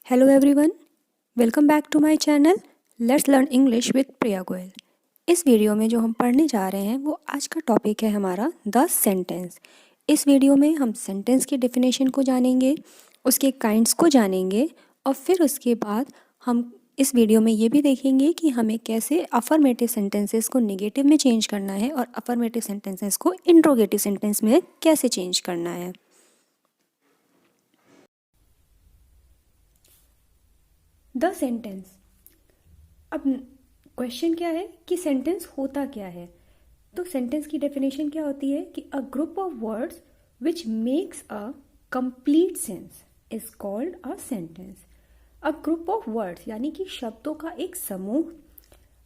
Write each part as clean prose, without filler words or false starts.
Hello everyone, welcome back to my channel let's learn English with Priya Goyal. इस video में जो हम पढ़ने जा रहे हैं वो आज का टॉपिक है हमारा द सेंटेंस। इस वीडियो में हम सेंटेंस की डेफिनेशन को जानेंगे, उसके काइंड्स को जानेंगे और फिर उसके बाद हम इस वीडियो में ये भी देखेंगे कि हमें कैसे अफर्मेटिव सेंटेंसेस को नेगेटिव में चेंज करना है और अफर्मेटिव सेंटेंसेस को इंट्रोगेटिव सेंटेंस में कैसे चेंज करना है। The sentence. अब क्वेश्चन क्या है कि सेंटेंस होता क्या है। तो सेंटेंस की डेफिनेशन क्या होती है कि a group of words which makes a complete sense is called a sentence. A group of words यानी कि शब्दों का एक समूह,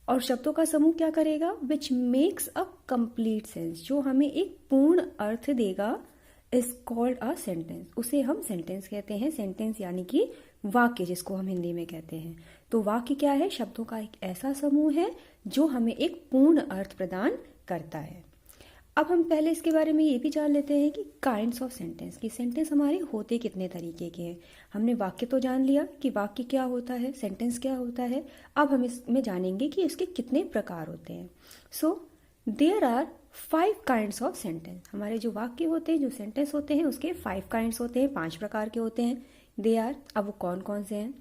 और शब्दों का समूह क्या करेगा, which makes a complete sense, जो हमें एक पूर्ण अर्थ देगा, इज कॉल्ड अ सेंटेंस। उसे हम सेंटेंस कहते हैं। सेंटेंस यानी कि वाक्य, जिसको हम हिंदी में कहते हैं। तो वाक्य क्या है, शब्दों का एक ऐसा समूह है जो हमें एक पूर्ण अर्थ प्रदान करता है। अब हम पहले इसके बारे में ये भी जान लेते हैं कि काइंड्स ऑफ सेंटेंस, कि सेंटेंस हमारे होते कितने तरीके के हैं। हमने वाक्य तो जान लिया कि वाक्य क्या होता है, सेंटेंस क्या होता है। अब हम इसमें जानेंगे कि इसके कितने प्रकार होते हैं। So there are 5 kinds of sentence. हमारे जो वाक्य होते हैं, जो सेंटेंस होते हैं, उसके 5 काइंड्स होते हैं, 5 प्रकार के होते हैं। दे आर, अब वो कौन कौन से हैं।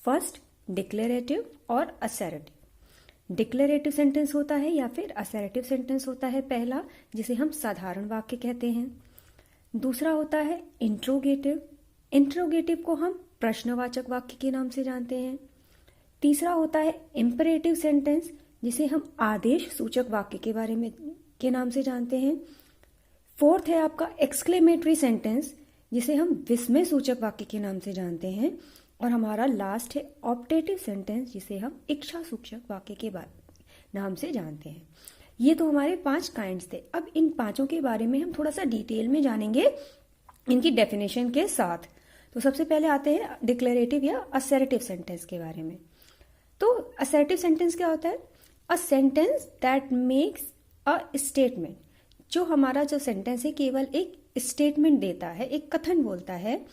फर्स्ट, डिक्लेरेटिव और असर्टिव। डिक्लेरेटिव सेंटेंस होता है या फिर असर्टिव सेंटेंस होता है पहला, जिसे हम साधारण वाक्य कहते हैं। दूसरा होता है इंट्रोगेटिव। इंट्रोगेटिव को हम प्रश्नवाचक वाक्य के नाम से जानते हैं। तीसरा होता है इंपरेटिव सेंटेंस, जिसे हम आदेश सूचक वाक्य के बारे में के नाम से जानते हैं। फोर्थ है आपका एक्सक्लेमेटरी सेंटेंस, जिसे हम विस्मय सूचक वाक्य के नाम से जानते हैं। और हमारा लास्ट है ऑप्टेटिव सेंटेंस, जिसे हम इच्छा सूचक वाक्य के नाम से जानते हैं। ये तो हमारे 5 काइंड्स थे। अब इन पांचों के बारे में हम थोड़ा सा डिटेल में जानेंगे इनकी डेफिनेशन के साथ। तो सबसे पहले आते हैं डिक्लेरेटिव या असर्टिव सेंटेंस के बारे में। तो असर्टिव सेंटेंस क्या होता है, a sentence that makes a statement. जो हमारा जो सेंटेंस है केवल एक स्टेटमेंट देता है, एक कथन बोलता है,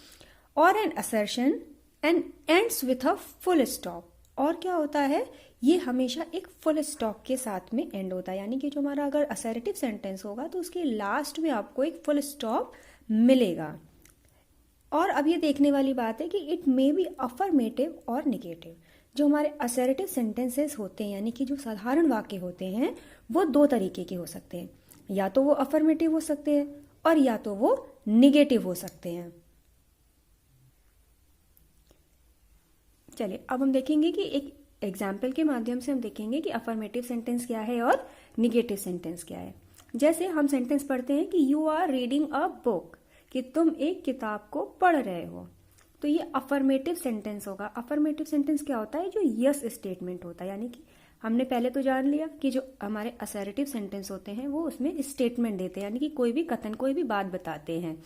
और an assertion and ends with a full stop. और क्या होता है, ये हमेशा एक फुल स्टॉप के साथ में एंड होता है। यानी कि जो हमारा अगर असर्टिव सेंटेंस होगा तो उसके लास्ट में आपको एक फुल स्टॉप मिलेगा। और अब ये देखने वाली बात है कि इट मे बी अफर्मेटिव और निगेटिव। जो हमारे असर्टिव सेंटेंसेस होते हैं, यानी कि जो साधारण वाक्य होते हैं, वो 2 तरीके के हो सकते हैं। या तो वो अफर्मेटिव हो सकते हैं और या तो वो निगेटिव हो सकते हैं। चलिए अब हम देखेंगे कि एक एग्जाम्पल के माध्यम से हम देखेंगे कि अफर्मेटिव सेंटेंस क्या है और निगेटिव सेंटेंस क्या है। जैसे हम सेंटेंस पढ़ते हैं कि you are reading a book, कि तुम एक किताब को पढ़ रहे हो, तो ये अफर्मेटिव सेंटेंस होगा। अफर्मेटिव सेंटेंस क्या होता है, जो यस स्टेटमेंट होता है। यानी कि हमने पहले तो जान लिया कि जो हमारे असर्टिव सेंटेंस होते हैं वो उसमें स्टेटमेंट देते हैं, यानी कि कोई भी कथन, कोई भी बात बताते हैं।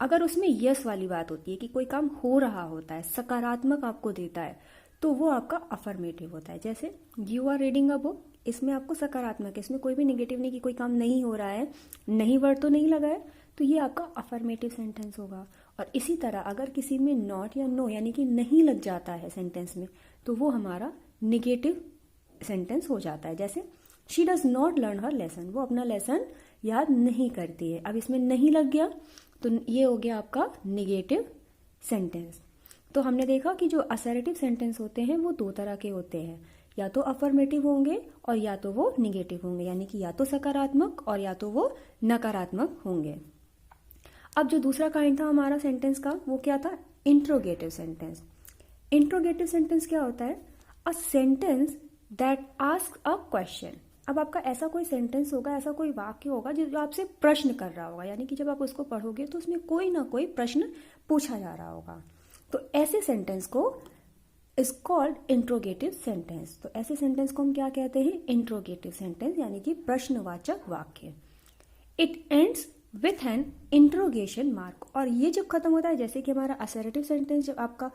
अगर उसमें यस वाली बात होती है कि कोई काम हो रहा होता है, सकारात्मक आपको देता है, तो वो आपका अफर्मेटिव होता है। जैसे you are reading a book, इसमें आपको सकारात्मक है, इसमें कोई भी निगेटिव नहीं कि कोई काम नहीं हो रहा है, नहीं वर्ड तो नहीं लगा है, तो ये आपका अफर्मेटिव सेंटेंस होगा। और इसी तरह अगर किसी में नॉट या नो यानी कि नहीं लग जाता है सेंटेंस में, तो वो हमारा निगेटिव सेंटेंस हो जाता है। जैसे she does not learn her lesson, वो अपना लेसन याद नहीं करती है। अब इसमें नहीं लग गया तो ये हो गया आपका निगेटिव सेंटेंस। तो हमने देखा कि जो असर्टिव सेंटेंस होते हैं वो 2 तरह के होते हैं, या तो अफर्मेटिव होंगे और या तो वो निगेटिव होंगे, यानी कि या तो सकारात्मक और या तो वो नकारात्मक होंगे। अब जो दूसरा काइंड था हमारा सेंटेंस का, वो क्या था, इंट्रोगेटिव सेंटेंस। इंट्रोगेटिव सेंटेंस क्या होता है, a sentence that ask a question. अब आपका ऐसा कोई सेंटेंस होगा, ऐसा कोई वाक्य होगा जो आपसे प्रश्न कर रहा होगा, यानी कि जब आप उसको पढ़ोगे तो उसमें कोई ना कोई प्रश्न पूछा जा रहा होगा। तो ऐसे सेंटेंस को इज कॉल्ड इंट्रोगेटिव सेंटेंस। तो ऐसे सेंटेंस को हम क्या कहते हैं, इंट्रोगेटिव सेंटेंस, यानी कि प्रश्नवाचक वाक्य। It ends with an interrogation mark. और ये जब खत्म होता है, जैसे कि हमारा असर्टिव सेंटेंस जब आपका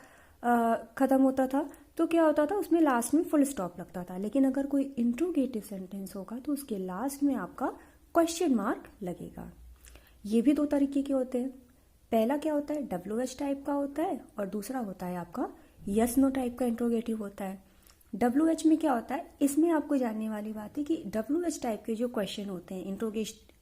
खत्म होता था तो क्या होता था, उसमें लास्ट में फुल स्टॉप लगता था। लेकिन अगर कोई इंट्रोगेटिव सेंटेंस होगा तो उसके लास्ट में आपका क्वेश्चन मार्क लगेगा। ये भी 2 तरीके के होते हैं। पहला क्या होता है, WH टाइप का होता है, और दूसरा होता है आपका यस नो टाइप का इंट्रोगेटिव होता है। WH में क्या होता है, इसमें आपको जानने वाली बात है कि WH टाइप के जो क्वेश्चन होते हैं,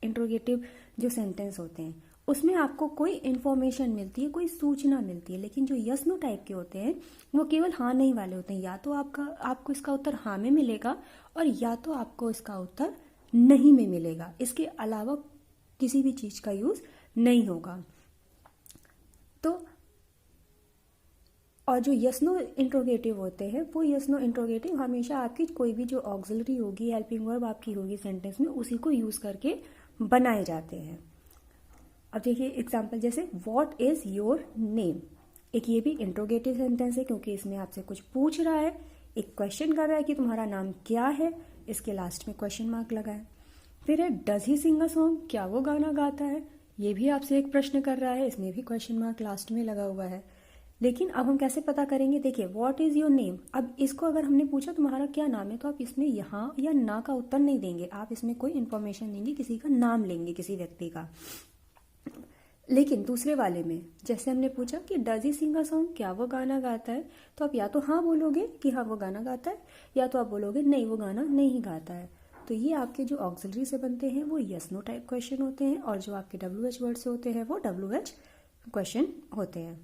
इंट्रोगेटिव जो सेंटेंस होते हैं, उसमें आपको कोई इन्फॉर्मेशन मिलती है, कोई सूचना मिलती है। लेकिन जो यस नो टाइप के होते हैं वो केवल हाँ नहीं वाले होते हैं। या तो आपको इसका उत्तर हाँ में मिलेगा और या तो आपको इसका उत्तर नहीं में मिलेगा। इसके अलावा किसी भी चीज़ का यूज़ नहीं होगा। तो और जो यस नो इंट्रोगेटिव होते हैं, वो यस नो इंट्रोगेटिव हमेशा आपकी कोई भी जो ऑक्सिलरी होगी, हेल्पिंग वर्ब आपकी होगी सेंटेंस में, उसी को यूज़ करके बनाए जाते हैं। अब देखिए एग्जांपल, जैसे व्हाट इज़ योर नेम, एक ये भी इंट्रोगेटिव सेंटेंस है क्योंकि इसमें आपसे कुछ पूछ रहा है, एक क्वेश्चन कर रहा है कि तुम्हारा नाम क्या है, इसके लास्ट में क्वेश्चन मार्क लगा है। फिर है does he Singh a song, क्या वो गाना गाता है, ये भी आपसे एक प्रश्न कर रहा है, इसमें भी क्वेश्चन मार्क लास्ट में लगा हुआ है। लेकिन अब हम कैसे पता करेंगे, देखिए व्हाट इज़ योर नेम, अब इसको अगर हमने पूछा तुम्हारा क्या नाम है, तो आप इसमें यहाँ या ना का उत्तर नहीं देंगे, आप इसमें कोई इन्फॉर्मेशन देंगे, किसी का नाम लेंगे, किसी व्यक्ति का। लेकिन दूसरे वाले में जैसे हमने पूछा कि does he Singh a song, क्या वो गाना गाता है, तो आप या तो हाँ बोलोगे कि हाँ वो गाना गाता है, या तो आप बोलोगे नहीं वो गाना नहीं गाता है। तो ये आपके जो ऑक्सिलरी से बनते हैं वो यस नो टाइप क्वेश्चन होते हैं, और जो आपके WH वर्ड से होते हैं वो WH क्वेश्चन होते हैं।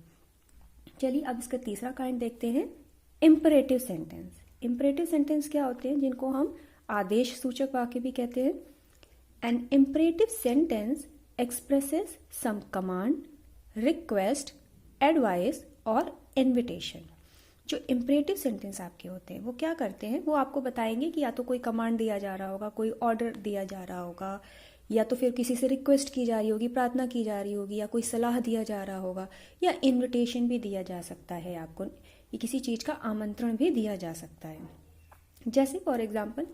चलिए अब इसका तीसरा काइंड देखते हैं, इम्परेटिव सेंटेंस। इम्परेटिव सेंटेंस क्या होते हैं, जिनको हम आदेश सूचक वाक्य भी कहते हैं। An imperative sentence expresses some command, request, advice और invitation। जो imperative sentence आपके होते हैं वो क्या करते हैं, वो आपको बताएंगे कि या तो कोई कमांड दिया जा रहा होगा, कोई ऑर्डर दिया जा रहा होगा, या तो फिर किसी से रिक्वेस्ट की जा रही होगी, प्रार्थना की जा रही होगी, या कोई सलाह दिया जा रहा होगा, या इन्विटेशन भी दिया जा सकता है आपको, या किसी चीज़ का आमंत्रण भी दिया जा सकता है। जैसे for example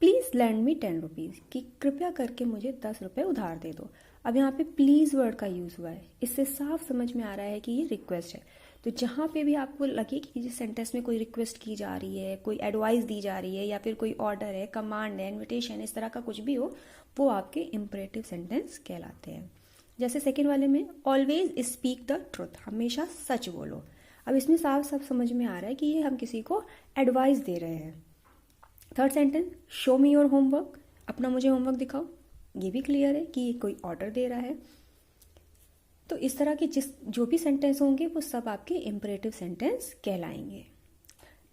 please land me 10 rupees, कि कृपया करके मुझे 10 रुपये उधार दे दो। अब यहाँ पे प्लीज़ वर्ड का यूज़ हुआ है, इससे साफ समझ में आ रहा है कि ये रिक्वेस्ट है। तो जहाँ पे भी आपको लगे कि जिस सेंटेंस में कोई रिक्वेस्ट की जा रही है, कोई एडवाइस दी जा रही है, या फिर कोई ऑर्डर है, कमांड है, इन्विटेशन, इस तरह का कुछ भी हो, वो आपके इम्परेटिव सेंटेंस कहलाते हैं। जैसे सेकेंड वाले में ऑलवेज स्पीक द ट्रुथ, हमेशा सच बोलो। अब इसमें साफ साफ समझ में आ रहा है कि ये हम किसी को एडवाइस दे रहे हैं। Third sentence show me your homework, अपना मुझे होमवर्क दिखाओ, ये भी क्लियर है कि ये कोई ऑर्डर दे रहा है। तो इस तरह के जो भी सेंटेंस होंगे वो सब आपके इम्परेटिव सेंटेंस कहलाएंगे।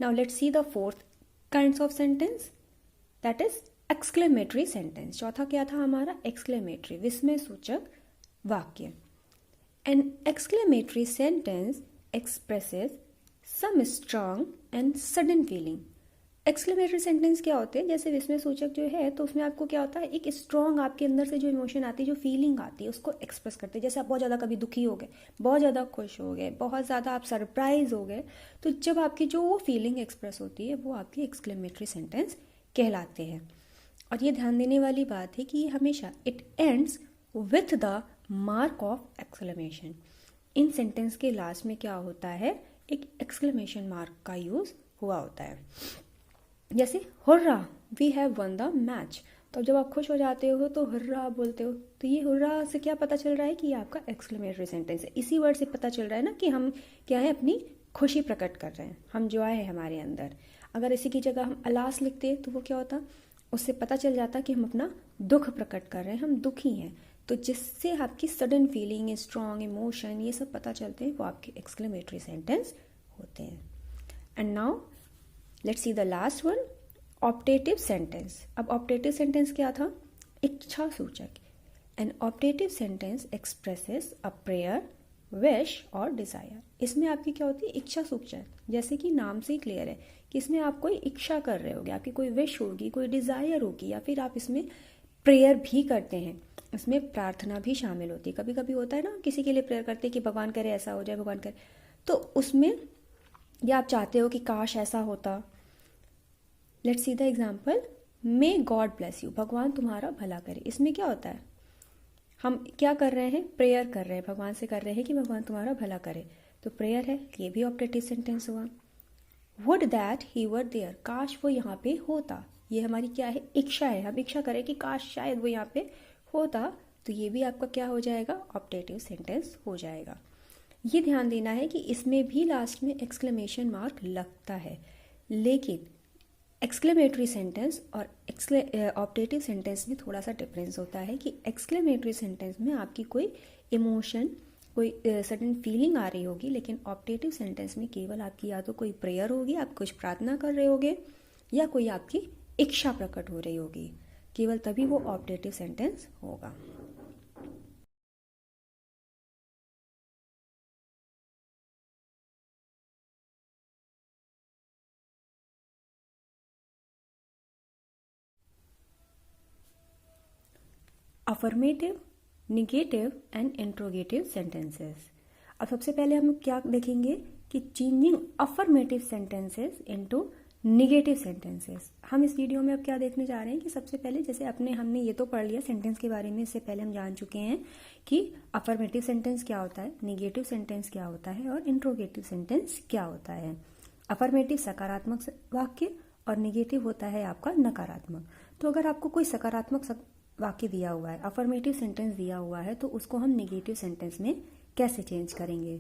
Now let's see the fourth kinds of sentence, that is exclamatory sentence. चौथा क्या था हमारा, एक्सक्लेमेटरी, विस्मय सूचक वाक्य। An exclamatory sentence expresses some strong and sudden feeling. Exclamatory sentence क्या होते हैं, जैसे विस्मय सूचक जो है तो उसमें आपको क्या होता है, एक स्ट्रॉन्ग आपके अंदर से जो इमोशन आती है, जो फीलिंग आती है, उसको एक्सप्रेस करते हैं। जैसे आप बहुत ज़्यादा कभी दुखी हो गए, बहुत ज़्यादा खुश हो गए, बहुत ज़्यादा आप सरप्राइज हो गए, तो जब आपकी जो वो फीलिंग एक्सप्रेस होती है वो आपकी एक्सक्लेमेटरी सेंटेंस कहलाते हैं। और ये ध्यान देने वाली बात है कि ये हमेशा it ends with the mark of exclamation. In sentence के लास्ट में क्या होता है, एक एक्सक्लेमेशन मार्क का यूज़ हुआ होता है। जैसे hurrah we have won the match, तो जब आप खुश हो जाते हो तो हुर्रा बोलते हो, तो ये हुर्रा से क्या पता चल रहा है कि ये आपका एक्सक्लेमेटरी सेंटेंस है। इसी वर्ड से पता चल रहा है ना कि हम क्या है, अपनी खुशी प्रकट कर रहे हैं, हम जॉय है हमारे अंदर। अगर इसी की जगह हम अलास लिखते तो वो क्या होता, उससे पता चल जाता कि हम अपना दुख प्रकट कर रहे हैं, हम दुखी हैं। तो जिससे आपकी सडन फीलिंग, स्ट्रॉन्ग इमोशन, ये सब पता चलते हैं, वो आपके एक्सक्लेमेटरी सेंटेंस होते हैं। And now let's see the last one, optative sentence. अब ऑप्टेटिव सेंटेंस क्या था, इच्छा सूचक। An optative sentence expresses a prayer, wish और डिजायर। इसमें आपकी क्या होती है, इच्छा सूचक। जैसे कि नाम से ही क्लियर है कि इसमें आप कोई इच्छा कर रहे होगे, आपकी कोई विश होगी, कोई डिजायर होगी, या फिर आप इसमें प्रेयर भी करते हैं, इसमें प्रार्थना भी शामिल होती है। कभी कभी होता है ना, किसी के लिए प्रेयर करते हैं कि भगवान करे ऐसा हो जाए, भगवान करे, तो उसमें या आप चाहते हो कि काश ऐसा होता। Let's see the example, may God bless you, भगवान तुम्हारा भला करे। इसमें क्या होता है, हम क्या कर रहे हैं, प्रेयर कर रहे हैं, भगवान से कर रहे हैं कि भगवान तुम्हारा भला करे, तो प्रेयर है, ये भी ऑप्टेटिव सेंटेंस हुआ। Would that he were there, काश वो यहाँ पे होता, ये हमारी क्या है, इच्छा है, हम इच्छा करें कि काश शायद वो यहाँ पे होता, तो ये भी आपका क्या हो जाएगा, ऑप्टेटिव सेंटेंस हो जाएगा। ये ध्यान देना है कि इसमें भी लास्ट में एक्सक्लेमेशन मार्क लगता है, लेकिन एक्सक्लेमेटरी सेंटेंस और ऑप्टेटिव सेंटेंस में थोड़ा सा डिफरेंस होता है कि एक्सक्लेमेटरी सेंटेंस में आपकी कोई इमोशन, कोई सडन फीलिंग आ रही होगी, लेकिन ऑप्टेटिव सेंटेंस में केवल आपकी या तो कोई प्रेयर होगी, आप कुछ प्रार्थना कर रहे होगे, या कोई आपकी इच्छा प्रकट हो रही होगी, केवल तभी वो ऑप्टेटिव सेंटेंस होगा। Affirmative, negative and interrogative sentences. अब सबसे पहले हम क्या देखेंगे कि changing affirmative sentences into negative sentences. हम इस वीडियो में अब क्या देखने जा रहे हैं कि सबसे पहले जैसे हमने ये तो पढ़ लिया सेंटेंस के बारे में, इससे पहले हम जान चुके हैं कि अफर्मेटिव सेंटेंस क्या होता है, निगेटिव सेंटेंस क्या होता है और इंट्रोगेटिव सेंटेंस क्या होता है। अफर्मेटिव सकारात्मक वाक्य और निगेटिव होता है आपका नकारात्मक। तो अगर आपको कोई सकारात्मक वाक्य दिया हुआ है, अफर्मेटिव सेंटेंस दिया हुआ है, तो उसको हम निगेटिव सेंटेंस में कैसे चेंज करेंगे।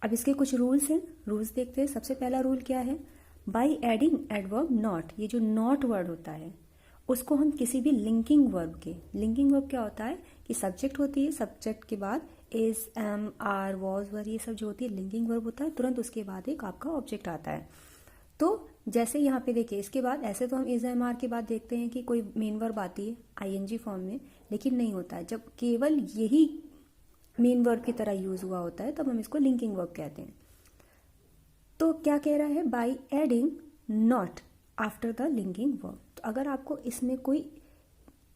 अब इसके कुछ रूल्स हैं, रूल्स देखते हैं। सबसे पहला रूल क्या है, बाई एडिंग एडवर्ब नॉट, ये जो नॉट वर्ड होता है उसको हम किसी भी लिंकिंग वर्ब के, लिंकिंग वर्ब क्या होता है कि सब्जेक्ट होती है, सब्जेक्ट के बाद इज, एम, आर, वॉज, वर, ये सब जो होती है लिंकिंग वर्ब होता है, तुरंत उसके बाद एक आपका ऑब्जेक्ट आता है। तो जैसे यहाँ पे देखिए, इसके बाद ऐसे तो हम इज, एम, आर के बाद देखते हैं कि कोई मेन वर्ब आती है आईएनजी फॉर्म में, लेकिन नहीं होता है। जब केवल यही मेन वर्ब की तरह यूज हुआ होता है तब हम इसको लिंकिंग वर्ब कहते हैं। तो क्या कह रहा है, by adding not after the linking verb. तो अगर आपको इसमें कोई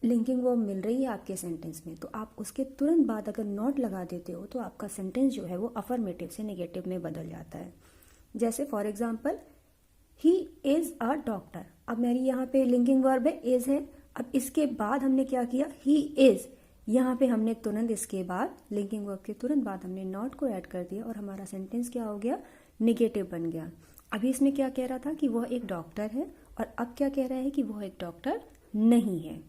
लिंकिंग वर्ब मिल रही है आपके सेंटेंस में, तो आप उसके तुरंत बाद अगर नॉट लगा देते हो तो आपका सेंटेंस जो है वो अफर्मेटिव से नेगेटिव में बदल जाता है। जैसे for example, he is a doctor. अब मेरी यहाँ पे लिंकिंग वर्ब है, इज है। अब इसके बाद हमने क्या किया, ही इज, यहाँ पे हमने तुरंत इसके बाद लिंकिंग वर्ब के तुरंत बाद हमने नॉट को ऐड कर दिया और हमारा सेंटेंस क्या हो गया, निगेटिव बन गया। अभी इसमें क्या कह रहा था कि वह एक डॉक्टर है, और अब क्या कह रहा है कि वह एक डॉक्टर नहीं है।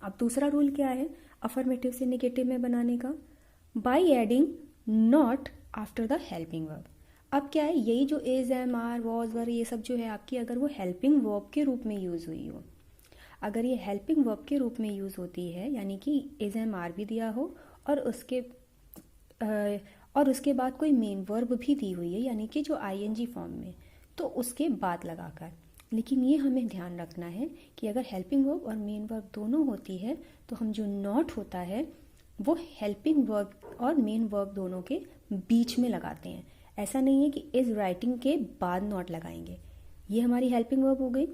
अब दूसरा रूल क्या है अफर्मेटिव से निगेटिव में बनाने का, by adding not after the helping verb. अब क्या है, यही जो इज, एम, आर, वॉज, वर, ये सब जो है आपकी, अगर वो हेल्पिंग वर्ब के रूप में यूज हुई हो, अगर ये हेल्पिंग वर्ब के रूप में यूज होती है, यानी कि इज, एम, आर भी दिया हो और उसके बाद कोई मेन वर्ब भी दी हुई है, यानी कि जो आईएनजी फॉर्म में, तो उसके बाद लगाकर। लेकिन ये हमें ध्यान रखना है कि अगर हेल्पिंग वर्ब और मेन वर्ब दोनों होती है तो हम जो नॉट होता है वो हेल्पिंग वर्ब और मेन वर्ब दोनों के बीच में लगाते हैं। ऐसा नहीं है कि इज राइटिंग के बाद नॉट लगाएंगे। ये हमारी हेल्पिंग वर्ब हो गई,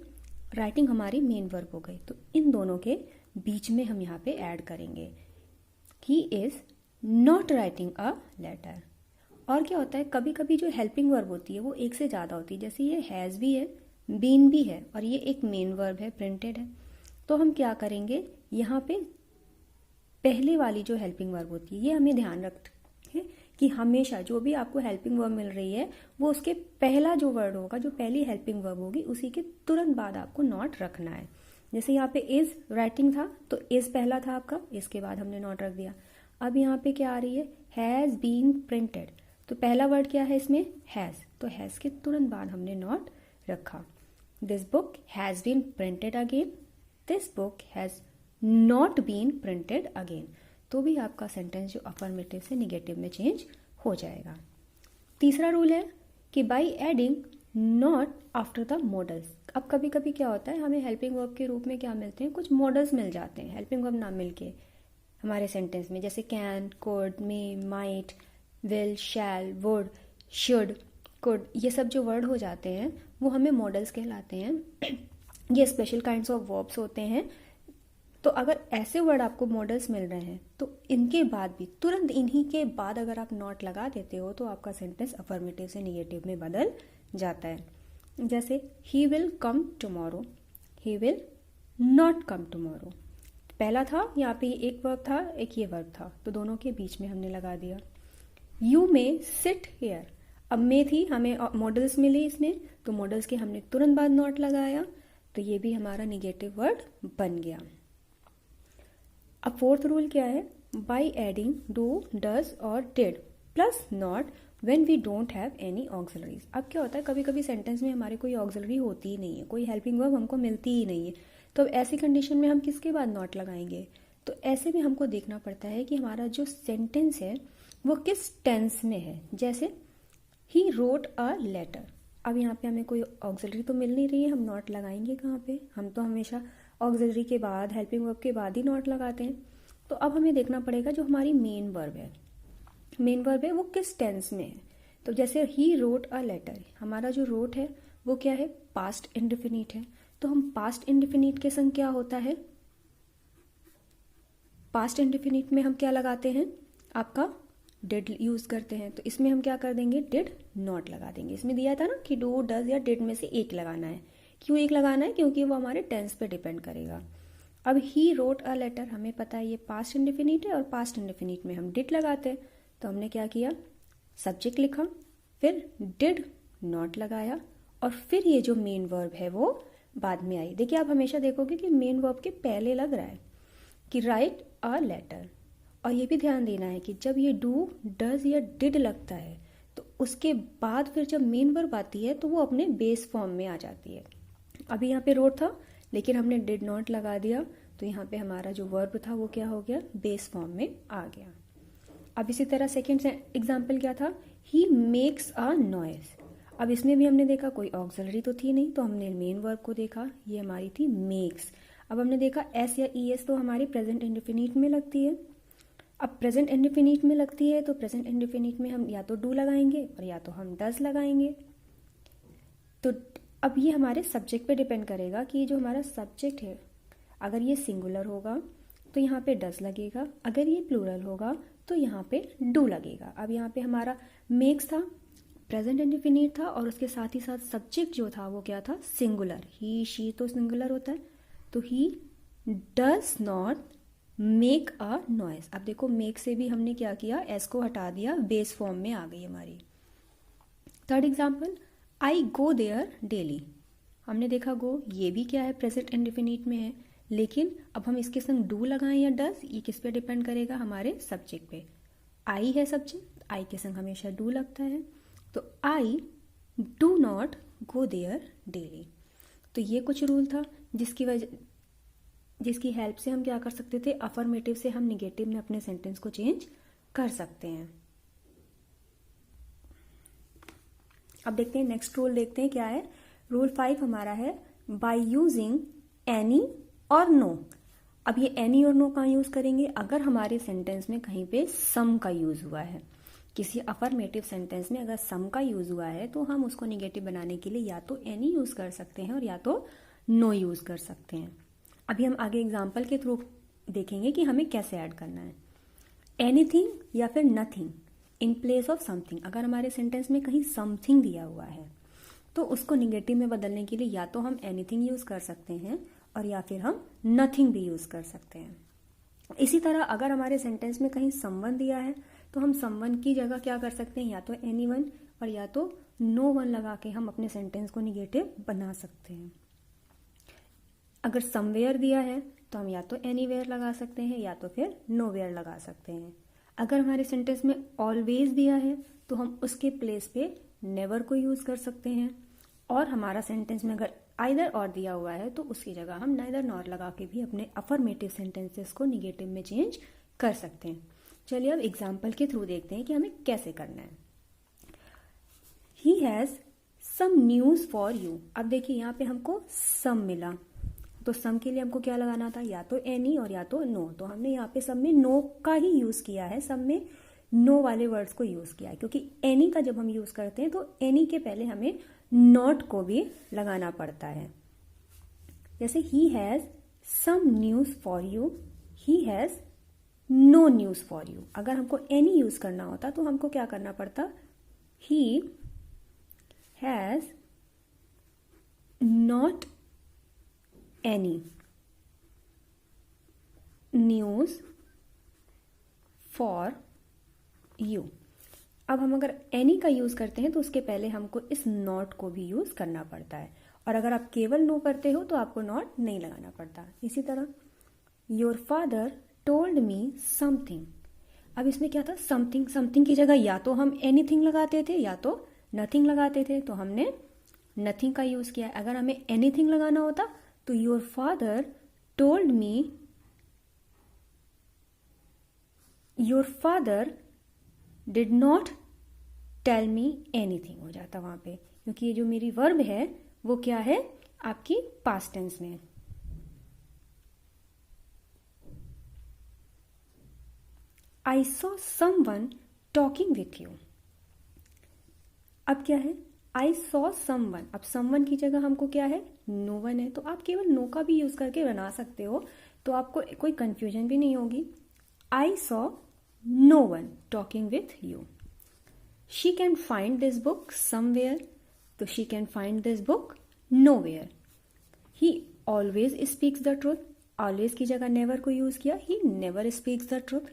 राइटिंग हमारी मेन वर्ब हो गई, तो इन दोनों के बीच में हम यहाँ पे ऐड करेंगे, he is not writing a letter. और क्या होता है, कभी कभी जो हेल्पिंग वर्ब होती है वो एक से ज़्यादा होती है, जैसे ये हैज़ भी है, बीन भी है, और ये एक मेन वर्ब है, प्रिंटेड है। तो हम क्या करेंगे, यहाँ पे पहले वाली जो हेल्पिंग वर्ब होती है, ये हमें ध्यान रखें कि हमेशा जो भी आपको हेल्पिंग वर्ब मिल रही है वो उसके पहला जो वर्ड होगा, जो पहली हेल्पिंग वर्ब होगी, उसी के तुरंत बाद आपको नॉट रखना है। जैसे यहाँ पे इज राइटिंग था तो इज पहला था आपका, इसके बाद हमने नॉट रख दिया। अब यहाँ पे क्या आ रही है, हैज़ बीन प्रिंटेड, तो पहला वर्ड क्या है इसमें, हैज़, तो हैज़ के तुरंत बाद हमने नॉट रखा। This book has been printed again, this book has not been printed again. तो भी आपका सेंटेंस जो अफर्मेटिव से निगेटिव में चेंज हो जाएगा। तीसरा रूल है कि by adding not after the models. अब कभी कभी क्या होता है, हमें हेल्पिंग वर्ब के रूप में क्या मिलते हैं, कुछ मॉडल्स मिल जाते हैं हेल्पिंग वर्ब ना मिलके हमारे सेंटेंस में, जैसे can, could, may, might, will, shall, would, should, could, ये सब जो वर्ड हो जाते हैं वो हमें मॉडल्स कहलाते हैं। ये स्पेशल काइंड्स ऑफ वर्ब्स होते हैं। तो अगर ऐसे वर्ड आपको मॉडल्स मिल रहे हैं तो इनके बाद भी तुरंत इन्हीं के बाद अगर आप नॉट लगा देते हो तो आपका सेंटेंस अफर्मेटिव से निगेटिव में बदल जाता है। जैसे he will come tomorrow, he will not come tomorrow. पहला था यहाँ पे एक वर्ब था, एक ये वर्ब था, तो दोनों के बीच में हमने लगा दिया। यू मे सिट हेयर, अब मे थी, हमें मॉडल्स मिले इसमें, तो मॉडल्स के हमने तुरंत बाद नॉट लगाया, तो ये भी हमारा निगेटिव वर्ड बन गया। अब फोर्थ रूल क्या है, बाई एडिंग डू, डज और did plus not when we don't have any auxiliaries. अब क्या होता है, कभी कभी सेंटेंस में हमारे कोई ऑक्सिलरी होती ही नहीं है, कोई हेल्पिंग वर्ब हमको मिलती ही नहीं है, तो अब ऐसी कंडीशन में हम किसके बाद नॉट लगाएंगे? तो ऐसे में हमको देखना पड़ता है कि हमारा जो सेंटेंस है वो किस टेंस में है। जैसे ही रोट अ लेटर, अब यहाँ पे हमें कोई ऑक्सिलरी तो मिल नहीं रही है, हम नॉट लगाएंगे कहाँ पे? हम तो हमेशा ऑक्सिलरी के बाद, हेल्पिंग वर्ब के बाद ही नॉट लगाते हैं। तो अब हमें देखना पड़ेगा जो हमारी मेन वर्ब है वो किस टेंस में है। तो जैसे ही रोट अ लेटर, हमारा जो रोट है वो क्या है? पास्ट इंडेफिनिट है। तो हम पास्ट इंडेफिनिट के संग क्या होता है, पास्ट इंडेफिनिट में हम क्या लगाते हैं? आपका डिड यूज करते हैं। तो इसमें हम क्या कर देंगे? डिड नॉट लगा देंगे। इसमें दिया था ना कि डू, डज या डिड में से एक लगाना है। क्यों एक लगाना है? क्योंकि वो हमारे टेंस पे डिपेंड करेगा। अब ही रोट अ लेटर, हमें पता है ये पास्ट इंडेफिनिट है और पास्ट इंडेफिनिट में हम डिड लगाते हैं। तो हमने क्या किया? सब्जेक्ट लिखा, फिर डिड नॉट लगाया, और फिर ये जो मेन वर्ब है वो बाद में आई। देखिए आप हमेशा देखोगे कि मेन वर्ब के पहले लग रहा है कि राइट अ लेटर। और ये भी ध्यान देना है कि जब ये डू, डज या डिड लगता है तो उसके बाद फिर जब मेन वर्ब आती है तो वो अपने बेस फॉर्म में आ जाती है। अभी यहाँ पे रोट था लेकिन हमने डिड नॉट लगा दिया, तो यहाँ पे हमारा जो वर्ब था वो क्या हो गया? बेस फॉर्म में आ गया। अब इसी तरह सेकेंड एग्जाम्पल क्या था? He makes a noise. अब इसमें भी हमने देखा कोई ऑक्सिलरी तो थी नहीं, तो हमने मेन वर्ब को देखा, ये हमारी थी मेक्स। अब हमने देखा एस या ई एस तो हमारी प्रेजेंट इंडेफिनिट में लगती है। अब प्रेजेंट इंडेफिनिट में लगती है तो प्रेजेंट इंडेफिनिट में हम या तो डू लगाएंगे और या तो हम डज लगाएंगे। तो अब ये हमारे सब्जेक्ट पे डिपेंड करेगा कि ये जो हमारा सब्जेक्ट है, अगर ये सिंगुलर होगा तो यहाँ पे डज लगेगा, अगर ये प्लूरल होगा तो यहाँ पे डू लगेगा। अब यहाँ पे हमारा मेक्स था, प्रेजेंट इंडेफिनिट था, और उसके साथ ही साथ सब्जेक्ट जो था वो क्या था? सिंगुलर। ही, शी तो सिंगुलर होता है, तो he does not make a noise. अब देखो मेक से भी हमने क्या किया? एस को हटा दिया, बेस फॉर्म में आ गई हमारी। Third example, I go their daily. हमने देखा गो, ये भी क्या है? प्रेजेंट इंडेफिनिट में है, लेकिन अब हम इसके संग डू लगाएं या डज, ये किस पे डिपेंड करेगा? हमारे सब्जेक्ट पे। आई है सब्जेक्ट, आई के संग हमेशा डू लगता है, तो I do not go their daily. तो ये कुछ रूल था जिसकी हेल्प से हम क्या कर सकते थे? अफर्मेटिव से हम निगेटिव में अपने सेंटेंस को चेंज कर सकते हैं। अब देखते हैं नेक्स्ट रूल, देखते हैं क्या है। रूल 5 हमारा है बाय यूजिंग एनी और नो। अब ये एनी और नो कहाँ यूज करेंगे? अगर हमारे सेंटेंस में कहीं पे सम का यूज हुआ है, किसी अफर्मेटिव सेंटेंस में अगर सम का यूज हुआ है तो हम उसको निगेटिव बनाने के लिए या तो एनी यूज कर सकते हैं और या तो नो यूज कर सकते हैं। अभी हम आगे एग्जाम्पल के थ्रू देखेंगे कि हमें कैसे ऐड करना है। एनीथिंग या फिर nothing in place of something. अगर हमारे सेंटेंस में कहीं समथिंग दिया हुआ है तो उसको निगेटिव में बदलने के लिए या तो हम एनीथिंग यूज कर सकते हैं और या फिर हम नथिंग भी यूज कर सकते हैं। इसी तरह अगर हमारे सेंटेंस में कहीं समवन दिया है तो हम समवन की जगह क्या कर सकते हैं? या तो एनीवन और या तो नो वन लगा के हम अपने सेंटेंस को निगेटिव बना सकते हैं। अगर समवेयर दिया है तो हम या तो एनीवेयर लगा सकते हैं या तो फिर नोवेयर लगा सकते हैं। अगर हमारे सेंटेंस में ऑलवेज दिया है तो हम उसके प्लेस पे नेवर को यूज कर सकते हैं, और हमारा सेंटेंस में अगर आइदर और दिया हुआ है तो उसकी जगह हम नाइदर नॉर लगा के भी अपने अफर्मेटिव सेंटेंसेस को निगेटिव में चेंज कर सकते हैं। चलिए अब एग्जाम्पल के थ्रू देखते हैं कि हमें कैसे करना है। He has some news for you. अब देखिए यहाँ पे हमको सम मिला, तो सम के लिए हमको क्या लगाना था? या तो एनी और या तो नो। तो हमने यहाँ पे सब में नो का ही यूज किया है, सब में नो वाले वर्ड्स को यूज किया है, क्योंकि एनी का जब हम यूज करते हैं तो एनी के पहले हमें नॉट को भी लगाना पड़ता है। जैसे he has some news for you, he has no news for you. अगर हमको एनी यूज करना होता तो हमको क्या करना पड़ता? He has not any news for you. अब हम अगर एनी का यूज करते हैं तो उसके पहले हमको इस नॉट को भी यूज करना पड़ता है, और अगर आप केवल नो करते हो तो आपको नॉट नहीं लगाना पड़ता। इसी तरह your father told me something. अब इसमें क्या था, समथिंग, समथिंग की जगह या तो हम एनीथिंग लगाते थे या तो नथिंग लगाते थे, तो हमने नथिंग का यूज किया। अगर हमें एनीथिंग लगाना होता तो your father told me, your father did not tell me anything हो जाता वहां पे, क्योंकि ये जो मेरी वर्ब है वो क्या है, आपकी पास्ट टेंस में। I saw someone talking with you. अब क्या है, आई सॉ समवन, अब समवन की जगह हमको क्या है, नो वन है, तो आप केवल नो का भी यूज करके बना सकते हो, तो आपको कोई कंफ्यूजन भी नहीं होगी। I saw no one talking with you. She can find this book somewhere, तो she can find this book nowhere. He always speaks the truth, always की जगह नेवर को यूज किया, he never speaks the truth.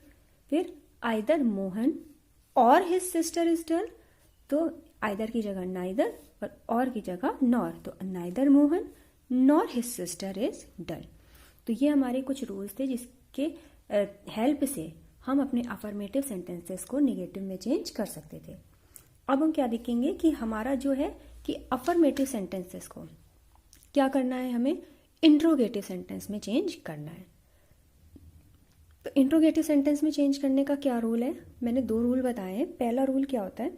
फिर either Mohan और his sister is dull, तो either की जगह नाइदर और की जगह नॉर, तो neither Mohan nor his sister is dull. तो ये हमारे कुछ रूल्स थे जिसके हेल्प से हम अपने अफर्मेटिव सेंटेंसेस को निगेटिव में चेंज कर सकते थे। अब हम क्या देखेंगे कि हमारा जो है कि अफर्मेटिव सेंटेंसेस को क्या करना है, हमें इंट्रोगेटिव सेंटेंस में चेंज करना है। तो इंट्रोगेटिव सेंटेंस में चेंज करने का क्या रूल है, मैंने 2 रूल बताए हैं। पहला रूल क्या होता है,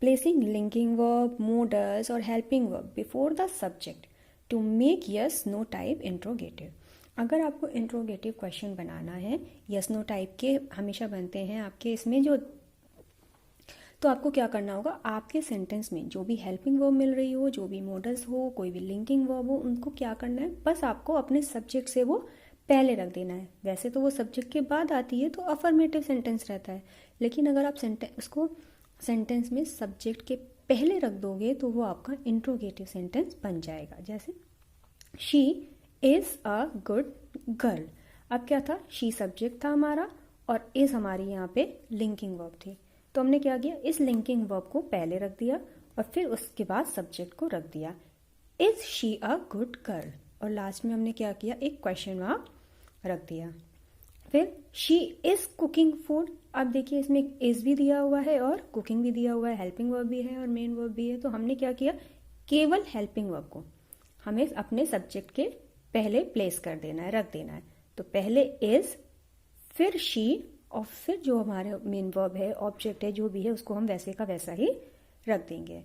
प्लेसिंग लिंकिंग वर्ब, मोडस और helping verb before the subject to make yes no type interrogative. अगर आपको इंट्रोगेटिव क्वेश्चन बनाना है, यस नो टाइप के हमेशा बनते हैं आपके इसमें जो, तो आपको क्या करना होगा, आपके सेंटेंस में जो भी हेल्पिंग वर्ब मिल रही हो, जो भी मोडल्स हो, कोई भी लिंकिंग वर्ब हो, उनको क्या करना है, बस आपको अपने सब्जेक्ट से वो पहले रख देना है। वैसे तो वो सब्जेक्ट के बाद आती है तो अफर्मेटिव सेंटेंस रहता है, लेकिन अगर आप उसको सेंटेंस में सब्जेक्ट के पहले रख दोगे तो वो आपका इंट्रोगेटिव सेंटेंस बन जाएगा। जैसे she is a good girl. अब क्या था, शी सब्जेक्ट था हमारा और इज हमारी यहाँ पे लिंकिंग वर्ब थी, तो हमने क्या किया, इस लिंकिंग वर्ब को पहले रख दिया और फिर उसके बाद सब्जेक्ट को रख दिया, is she a good girl, और लास्ट में हमने क्या किया, एक क्वेश्चन मार्क रख दिया। फिर शी इज कुकिंग फूड। अब देखिए इसमें इज भी दिया हुआ है और कुकिंग भी दिया हुआ है, हेल्पिंग वर्ब भी है और मेन वर्ब भी है, तो हमने क्या किया, केवल हेल्पिंग वर्ब को हमें अपने सब्जेक्ट के पहले प्लेस कर देना है, रख देना है। तो पहले इज, फिर शी, और फिर जो हमारे मेन वर्ब है, ऑब्जेक्ट है, जो भी है, उसको हम वैसे का वैसा ही रख देंगे।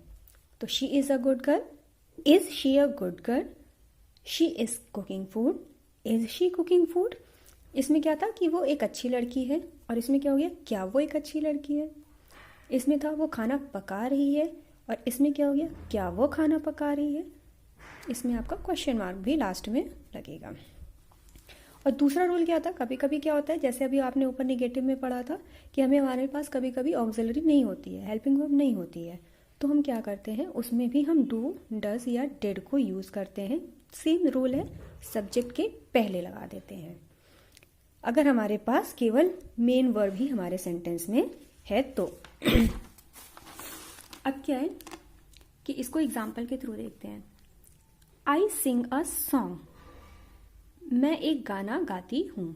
तो she is a good girl, is she a good girl, she is cooking food, is she cooking food. इसमें क्या था कि वो एक अच्छी लड़की है, और इसमें क्या हो गया, क्या वो एक अच्छी लड़की है। इसमें था वो खाना पका रही है, और इसमें क्या हो गया, क्या वो खाना पका रही है। इसमें आपका क्वेश्चन मार्क भी लास्ट में लगेगा। और दूसरा रूल क्या था, कभी कभी क्या होता है, जैसे अभी आपने ऊपर निगेटिव में पढ़ा था कि हमारे पास कभी कभी ऑक्सिलरी नहीं होती है, हेल्पिंग वर्ब नहीं होती है, तो हम क्या करते हैं, उसमें भी हम डू, डज या डिड को यूज करते हैं। सेम रूल है, सब्जेक्ट के पहले लगा देते हैं अगर हमारे पास केवल मेन वर्ब ही हमारे सेंटेंस में है तो। अब क्या है कि इसको एग्जाम्पल के थ्रू देखते हैं। आई सिंग अ सॉन्ग, मैं एक गाना गाती हूँ।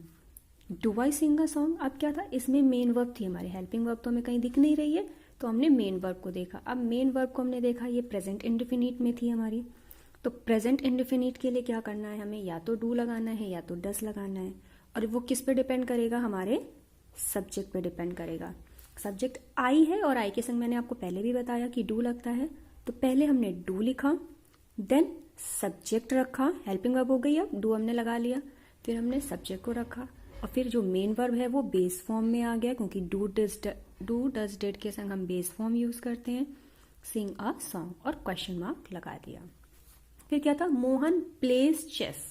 Do I Singh a song, अब क्या था, इसमें मेन वर्ब थी हमारी, हेल्पिंग वर्ब तो हमें कहीं दिख नहीं रही है, तो हमने मेन वर्ब को देखा। अब मेन वर्ब को हमने देखा, ये प्रेजेंट इंडेफिनिट में थी हमारी, तो प्रेजेंट इंडेफिनिट के लिए क्या करना है, हमें या तो डू लगाना है या तो डस लगाना है, और वो किस पे डिपेंड करेगा, हमारे सब्जेक्ट पे डिपेंड करेगा। सब्जेक्ट आई है और आई के संग मैंने आपको पहले भी बताया कि डू लगता है, तो पहले हमने डू लिखा, देन सब्जेक्ट रखा, हेल्पिंग वर्ब हो गई, अब डू हमने लगा लिया, फिर हमने सब्जेक्ट को रखा, और फिर जो मेन वर्ब है वो बेस फॉर्म में आ गया, क्योंकि डू डज डिड के संग हम बेस फॉर्म यूज करते हैं, सिंग अ सॉन्ग, और क्वेश्चन मार्क लगा दिया। फिर क्या था, मोहन प्लेज चेस।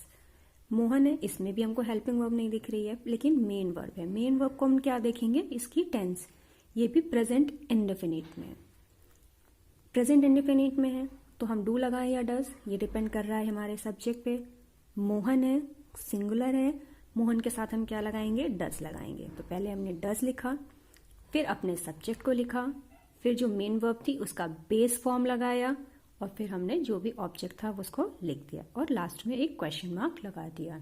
मोहन है, इसमें भी हमको हेल्पिंग वर्ब नहीं दिख रही है, लेकिन मेन वर्ब है। मेन वर्ब को हम क्या देखेंगे, इसकी टेंस, ये भी प्रेजेंट इंडेफिनिट में है, प्रेजेंट इंडेफिनिट में है, तो हम डू लगाए या डज, ये डिपेंड कर रहा है हमारे सब्जेक्ट पे। मोहन है, सिंगुलर है, मोहन के साथ हम क्या लगाएंगे, डज लगाएंगे, तो पहले हमने डज लिखा, फिर अपने सब्जेक्ट को लिखा, फिर जो मेन वर्ब थी उसका बेस फॉर्म लगाया, और फिर हमने जो भी ऑब्जेक्ट था उसको लिख दिया, और लास्ट में एक क्वेश्चन मार्क लगा दिया।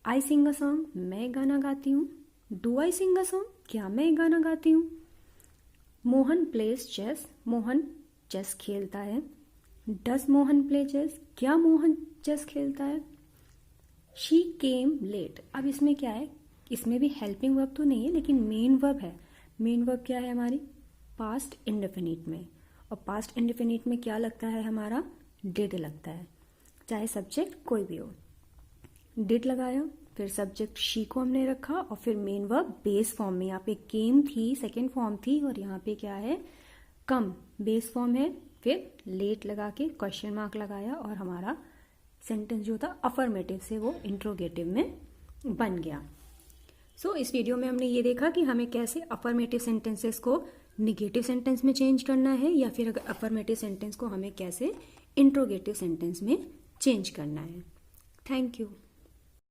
आई सिंग अ सॉन्ग, मैं गाना गाती हूँ। Do I Singh a song, क्या मैं एक गाना गाती हूँ। Mohan plays chess, Mohan chess खेलता है। डज मोहन प्ले चेस, क्या मोहन चेस खेलता है। शी केम लेट, अब इसमें क्या है, इसमें भी हेल्पिंग वर्ब तो नहीं है लेकिन मेन वर्ब है। मेन वर्ब क्या है हमारी, पास्ट इंडेफिनिट में, और पास्ट इंडेफिनिट में क्या लगता है हमारा, डिड लगता है, चाहे सब्जेक्ट कोई भी हो। डिड लगाया, फिर सब्जेक्ट शी को हमने रखा, और फिर मेन वर्ब बेस फॉर्म में, यहाँ पे केम थी सेकेंड फॉर्म थी, और यहाँ पे क्या है, कम बेस फॉर्म है, फिर लेट लगा के क्वेश्चन मार्क लगाया, और हमारा सेंटेंस जो था अफर्मेटिव से वो इंट्रोगेटिव में बन गया। सो इस वीडियो में हमने ये देखा कि हमें कैसे अफर्मेटिव सेंटेंसेस को निगेटिव सेंटेंस में चेंज करना है, या फिर अगर अफर्मेटिव सेंटेंस को हमें कैसे इंट्रोगेटिव सेंटेंस में चेंज करना है। Thank you.